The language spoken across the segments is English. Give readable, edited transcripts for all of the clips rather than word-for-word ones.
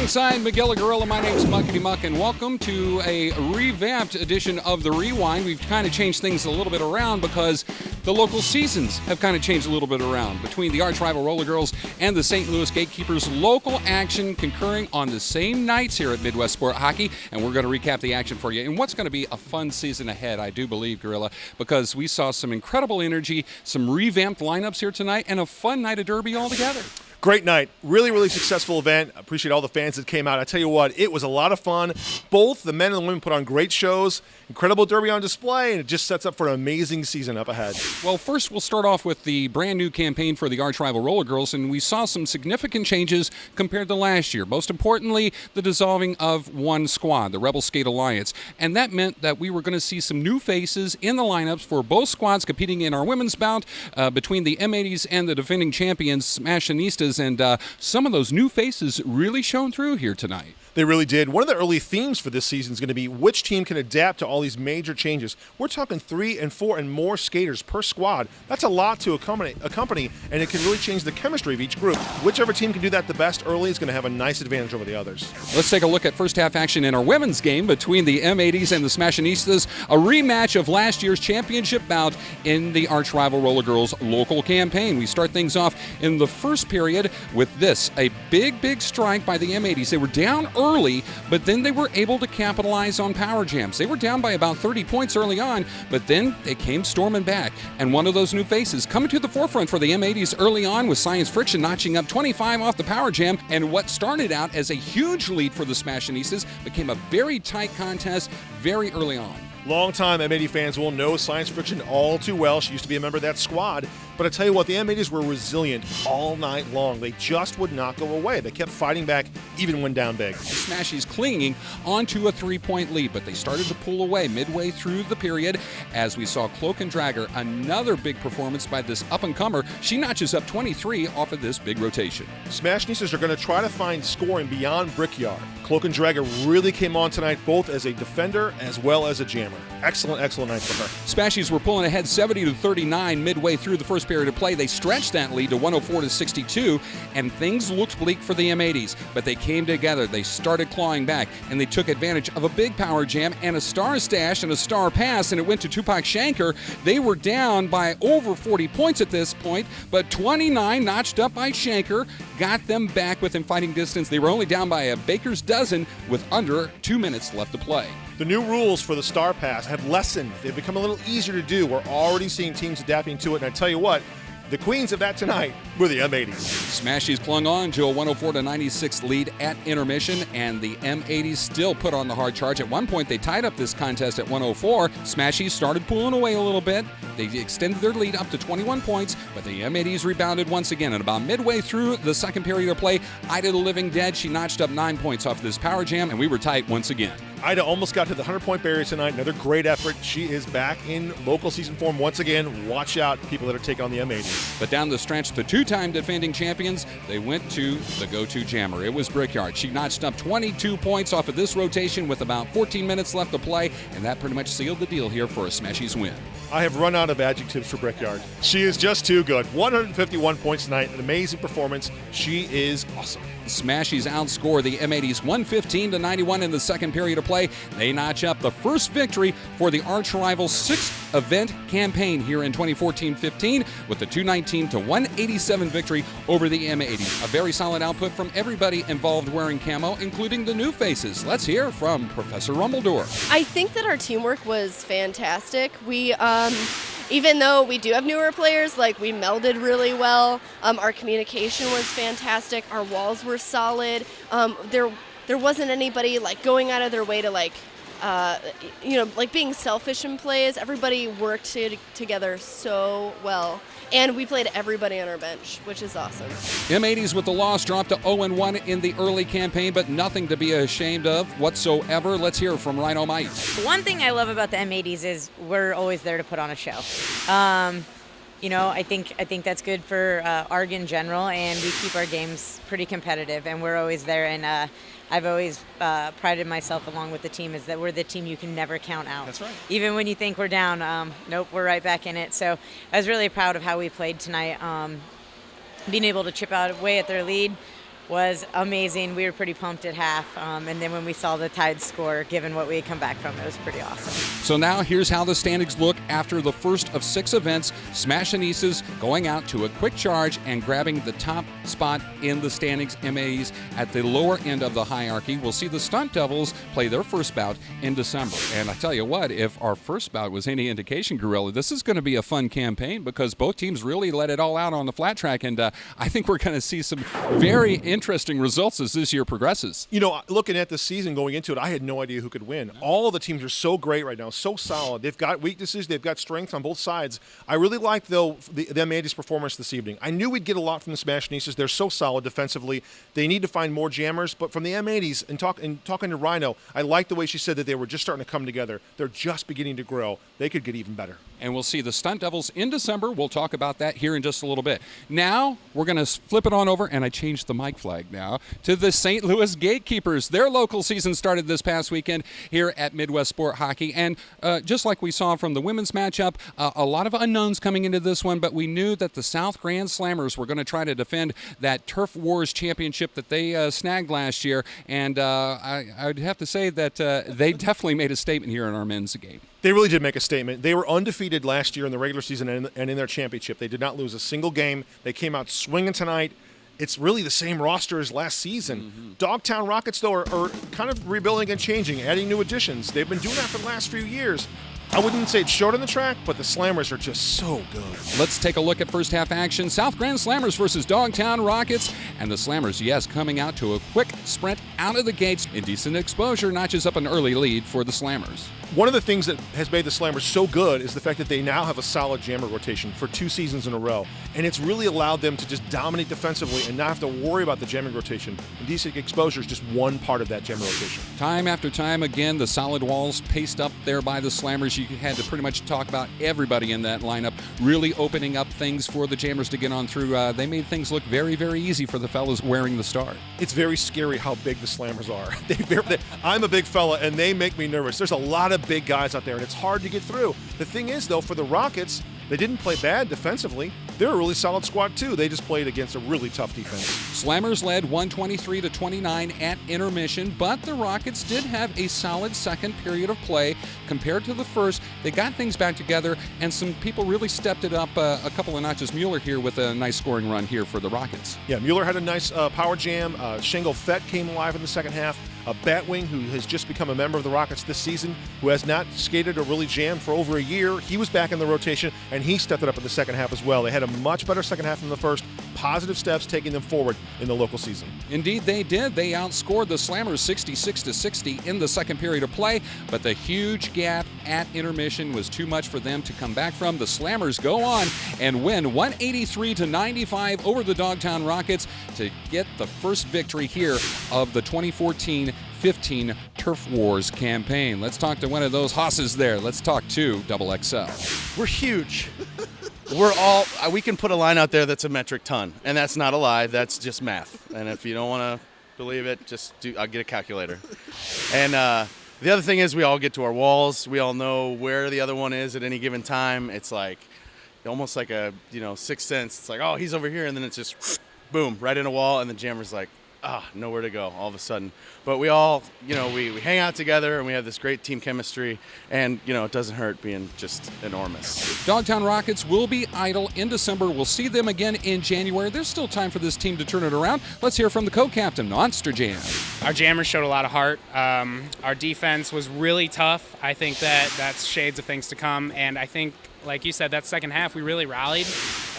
Alongside Miguel Gorilla, my name's Muckety Muck, and welcome to a revamped edition of The Rewind. We've kind of changed things a little bit around because the local seasons have kind of changed a little bit around. Between the arch-rival Roller Girls and the St. Louis GateKeepers, local action concurring on the same nights here at Midwest Sport Hockey, and we're going to recap the action for you. And what's going to be a fun season ahead, I do believe, Gorilla, because we saw some incredible energy, some revamped lineups here tonight, and a fun night of Derby altogether. Great night. Really, really successful event. I appreciate all the fans that came out. I tell you what, it was a lot of fun. Both the men and the women put on great shows, incredible Derby on display, and it just sets up for an amazing season up ahead. Well, first we'll start off with the brand new campaign for the arch-rival Roller Girls, and we saw some significant changes compared to last year. Most importantly, the dissolving of one squad, the Rebel Skate Alliance. And that meant that we were going to see some new faces in the lineups for both squads competing in our women's bout between the M80s and the defending champions, Smashinistas. And some of those new faces really shone through here tonight. They really did. One of the early themes for this season is going to be which team can adapt to all these major changes. We're talking 3 and 4 and more skaters per squad. That's a lot to accompany, and it can really change the chemistry of each group. Whichever team can do that the best early is going to have a nice advantage over the others. Let's take a look at first half action in our women's game between the M80s and the Smashinistas, a rematch of last year's championship bout in the arch-rival Roller Girls local campaign. We start things off in the first period with this, a big strike by the M80s. They were down early, but then they were able to capitalize on power jams. They were down by about 30 points early on, but then they came storming back. And one of those new faces coming to the forefront for the M80s early on was Science Friction, notching up 25 off the power jam. And what started out as a huge lead for the Smashinistas became a very tight contest very early on. Longtime M80 fans will know Science Friction all too well. She used to be a member of that squad. But I tell you what, the M80s were resilient all night long. They just would not go away. They kept fighting back even when down big. The Smashies clinging onto a 3-point lead, but they started to pull away midway through the period as we saw Cloak and Dragger, another big performance by this up-and-comer. She notches up 23 off of this big rotation. Smashinistas are going to try to find scoring beyond Brickyard. Cloak and Dragger really came on tonight, both as a defender as well as a jammer. Excellent night for her. Smashies were pulling ahead 70-39 midway through the first period of play. They stretched that lead to 104-62, and things looked bleak for the M80s, but they came together. They started clawing back, and they took advantage of a big power jam and a star stash and a star pass, and it went to Tupac Shanker. They were down by over 40 points at this point, but 29 notched up by Shanker got them back within fighting distance. They were only down by a baker's dozen with under 2 minutes left to play. The new rules for the Star Pass have lessened. They've become a little easier to do. We're already seeing teams adapting to it, and I tell you what, the queens of that tonight were the M80s. Smashies clung on to a 104-96 lead at intermission, and the M80s still put on the hard charge. At one point, they tied up this contest at 104. Smashies started pulling away a little bit. They extended their lead up to 21 points, but the M80s rebounded once again. And about midway through the second period of play, Ida the Living Dead, she notched up 9 points off this power jam, and we were tight once again. Ida almost got to the 100-point barrier tonight. Another great effort. She is back in local season form once again. Watch out, people that are taking on the M80s. But down the stretch, the two-time defending champions, they went to the go-to jammer. It was Brickyard. She notched up 22 points off of this rotation with about 14 minutes left to play, and that pretty much sealed the deal here for a Smashies win. I have run out of adjectives for Brickyard. She is just too good. 151 points tonight, an amazing performance. She is awesome. The Smashies outscore the M80s 115-91 in the second period of play. They notch up the first victory for the arch-rival 6-event campaign here in 2014-15 with the 219-187 victory over the M80s. A very solid output from everybody involved wearing camo, including the new faces. Let's hear from Professor Rumbledore. I think that our teamwork was fantastic. We even though we do have newer players, like, we melded really well. Our communication was fantastic. Our walls were solid. There wasn't anybody like going out of their way to like being selfish in plays. Everybody worked together so well. And we played everybody on our bench, which is awesome. M80s with the loss dropped to 0-1 in the early campaign, but nothing to be ashamed of whatsoever. Let's hear from Rhino Mike. One thing I love about the M80s is we're always there to put on a show. I think that's good for ARRG in general, and we keep our games pretty competitive, and we're always there. And I've always prided myself, along with the team, is that we're the team you can never count out. That's right. Even when you think we're down, nope, we're right back in it. So I was really proud of how we played tonight. Being able to chip out away at their lead, was amazing. We were pretty pumped at half, and then when we saw the tied score, given what we had come back from, it was pretty awesome. So now here's how the standings look after the first of 6 events. Smashinistas going out to a quick charge and grabbing the top spot in the standings. MAs at the lower end of the hierarchy. We'll see the Stunt Devils play their first bout in December. And I tell you what, if our first bout was any indication, Gorilla, this is going to be a fun campaign because both teams really let it all out on the flat track, and I think we're going to see some very interesting results as this year progresses. You know, looking at the season going into it, I had no idea who could win. All the teams are so great right now, so solid. They've got weaknesses, they've got strengths on both sides. I really liked, though, the M80's performance this evening. I knew we'd get a lot from the Smashinistas. They're so solid defensively. They need to find more jammers, but from the M80s, and talking to Rhino, I like the way she said that they were just starting to come together. They're just beginning to grow. They could get even better. And we'll see the Stunt Devils in December. We'll talk about that here in just a little bit. Now, we're going to flip it on over, and I changed the mic flag now, to the St. Louis GateKeepers. Their local season started this past weekend here at Midwest Sport Hockey. And just like we saw from the women's matchup, a lot of unknowns coming into this one, but we knew that the South Grand Slammers were going to try to defend that Turf Wars championship that they snagged last year. And I'd have to say that they definitely made a statement here in our men's game. They really did make a statement. They were undefeated last year in the regular season and in their championship. They did not lose a single game. They came out swinging tonight. It's really the same roster as last season. Mm-hmm. Dogtown Rockets, though, are kind of rebuilding and changing, adding new additions. They've been doing that for the last few years. I wouldn't say it's short on the track, but the Slammers are just so good. Let's take a look at first half action. South Grand Slammers versus Dogtown Rockets. And the Slammers, yes, coming out to a quick sprint out of the gates. Indecent exposure notches up an early lead for the Slammers. One of the things that has made the Slammers so good is the fact that they now have a solid jammer rotation for 2 seasons in a row. And it's really allowed them to just dominate defensively and not have to worry about the jamming rotation. Indecent exposure is just one part of that jammer rotation. Time after time, again, the solid walls paced up there by the Slammers. You had to pretty much talk about everybody in that lineup, really opening up things for the jammers to get on through. They made things look very, very easy for the fellas wearing the star. It's very scary how big the Slammers are. I'm a big fella, and they make me nervous. There's a lot of big guys out there, and it's hard to get through. The thing is, though, for the Rockets, they didn't play bad defensively. They're a really solid squad, too. They just played against a really tough defense. Slammers led 123-29 at intermission, but the Rockets did have a solid second period of play compared to the first. They got things back together, and some people really stepped it up a couple of notches. Mueller here with a nice scoring run here for the Rockets. Yeah, Mueller had a nice power jam. Shingo Fett came alive in the second half. Batwing, who has just become a member of the Rockets this season, who has not skated or really jammed for over a year, he was back in the rotation, and he stepped it up in the second half as well. They had a much better second half than the first. Positive steps taking them forward in the local season. Indeed, they did. They outscored the Slammers 66-60 in the second period of play, but the huge gap at intermission was too much for them to come back from. The Slammers go on and win 183-95 over the Dogtown Rockets to get the first victory here of the 2014-15 Turf Wars campaign. Let's talk to one of those hosses there. Let's talk to Double XL. We're huge. We can put a line out there that's a metric ton, and that's not a lie. That's just math. And if you don't want to believe it, I'll get a calculator. And the other thing is we all get to our walls. We all know where the other one is at any given time. It's like almost like a sixth sense. It's like, oh, he's over here, and then it's just boom, right in a wall, and the jammer's like, nowhere to go all of a sudden. But we all, we hang out together, and we have this great team chemistry, and, it doesn't hurt being just enormous. Dogtown Rockets will be idle in December. We'll see them again in January. There's still time for this team to turn it around. Let's hear from the co-captain, Monster Jam. Our jammers showed a lot of heart. Our defense was really tough. I think that's shades of things to come, and I think, like you said, that second half we really rallied,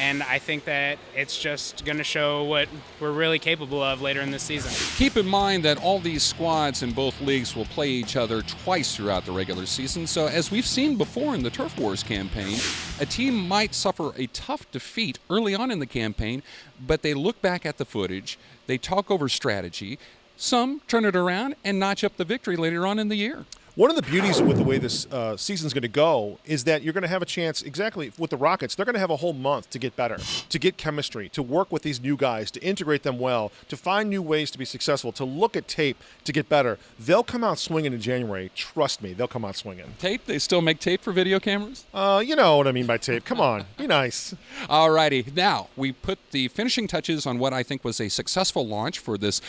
and I think that it's just going to show what we're really capable of later in this season. Keep in mind that all these squads in both leagues will play each other twice throughout the regular season, so as we've seen before in the Turf Wars campaign, a team might suffer a tough defeat early on in the campaign, but they look back at the footage, they talk over strategy, some turn it around and notch up the victory later on in the year. One of the beauties with the way this season's going to go is that you're going to have a chance, exactly with the Rockets, they're going to have a whole month to get better, to get chemistry, to work with these new guys, to integrate them well, to find new ways to be successful, to look at tape to get better. They'll come out swinging in January. Trust me, they'll come out swinging. Tape? They still make tape for video cameras? You know what I mean by tape. Come on, be nice. All righty. Now, we put the finishing touches on what I think was a successful launch for this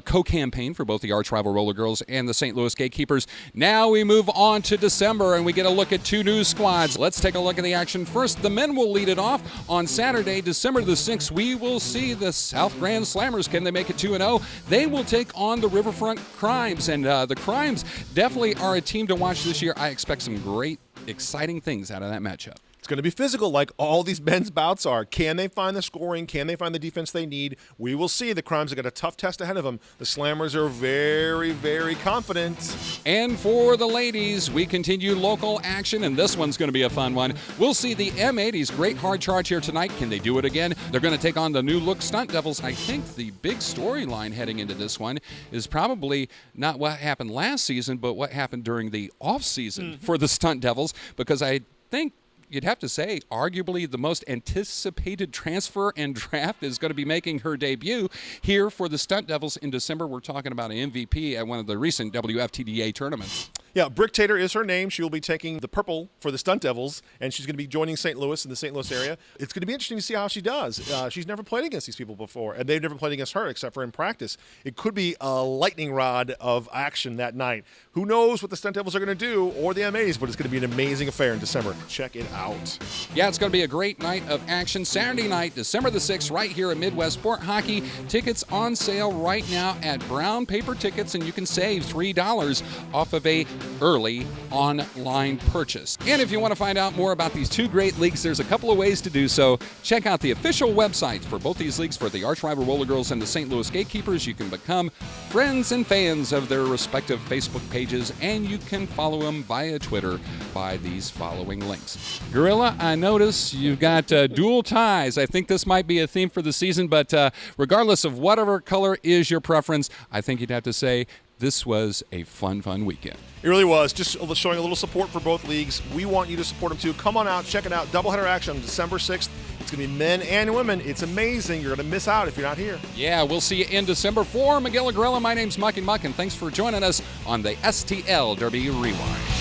co-campaign for both the arch rival Roller Girls and the St. Louis GateKeepers. Now we move on to December, and we get a look at two new squads. Let's take a look at the action first. The men will lead it off. On Saturday, December the 6th, we will see the South Grand Slammers. Can they make it 2-0? They will take on the Riverfront Crimes, and the Crimes definitely are a team to watch this year. I expect some great, exciting things out of that matchup. It's going to be physical like all these men's bouts are. Can they find the scoring? Can they find the defense they need? We will see. The Crimes have got a tough test ahead of them. The Slammers are very, very confident. And for the ladies, we continue local action, and this one's going to be a fun one. We'll see the M80s. Great hard charge here tonight. Can they do it again? They're going to take on the new look Stunt Devils. I think the big storyline heading into this one is probably not what happened last season, but what happened during the off season for the Stunt Devils, because I think you'd have to say, arguably the most anticipated transfer and draft is going to be making her debut here for the Stunt Devils in December. We're talking about an MVP at one of the recent WFTDA tournaments. Yeah, Brick Tater is her name. She will be taking the purple for the Stunt Devils, and she's going to be joining St. Louis in the St. Louis area. It's going to be interesting to see how she does. She's never played against these people before, and they've never played against her except for in practice. It could be a lightning rod of action that night. Who knows what the Stunt Devils are going to do, or the M80s, but it's going to be an amazing affair in December. Check it out. Yeah, it's going to be a great night of action. Saturday night, December the 6th, right here at Midwest Sport Hockey. Tickets on sale right now at Brown Paper Tickets, and you can save $3 off of a early online purchase. And if you want to find out more about these two great leagues, there's a couple of ways to do so. Check out the official websites for both these leagues, for the arch rival Roller Girls and the St. Louis GateKeepers. You can become friends and fans of their respective Facebook pages, and you can follow them via Twitter by these following links. Gorilla, I notice you've got dual ties. I think this might be a theme for the season, but regardless of whatever color is your preference, I think you'd have to say this was a fun weekend. It really was. Just showing a little support for both leagues. We want you to support them too. Come on out, check it out. Doubleheader action on December 6th. It's going to be men and women. It's amazing. You're going to miss out if you're not here. Yeah, we'll see you in December. For Miguel Gorilla, my name's Muck, and thanks for joining us on the STL Derby Rewind.